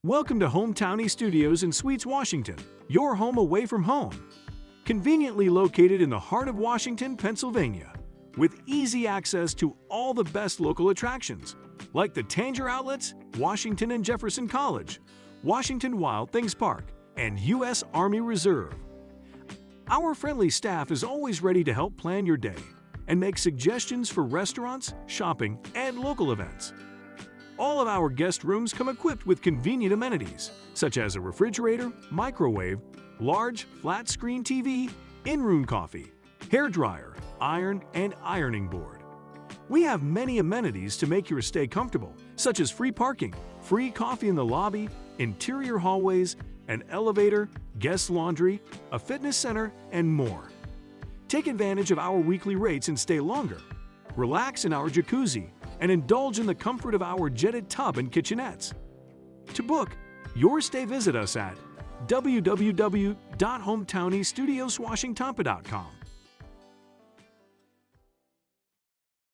Welcome to HomeTowne Studios in Suites, Washington, your home away from home. Conveniently located in the heart of Washington, Pennsylvania, with easy access to all the best local attractions, like the Tanger outlets, Washington and Jefferson College, Washington Wild Things Park, and U.S. Army Reserve. Our friendly staff is always ready to help plan your day and make suggestions for restaurants, shopping, and local events. All of our guest rooms come equipped with convenient amenities, such as a refrigerator, microwave, large flat-screen TV, in-room coffee, hairdryer, iron, and ironing board. We have many amenities to make your stay comfortable, such as free parking, free coffee in the lobby, interior hallways, an elevator, guest laundry, a fitness center, and more. Take advantage of our weekly rates and stay longer. Relax in our jacuzzi and indulge in the comfort of our jetted tub and kitchenettes. To book your stay, visit us at www.hometownestudioswashington.com.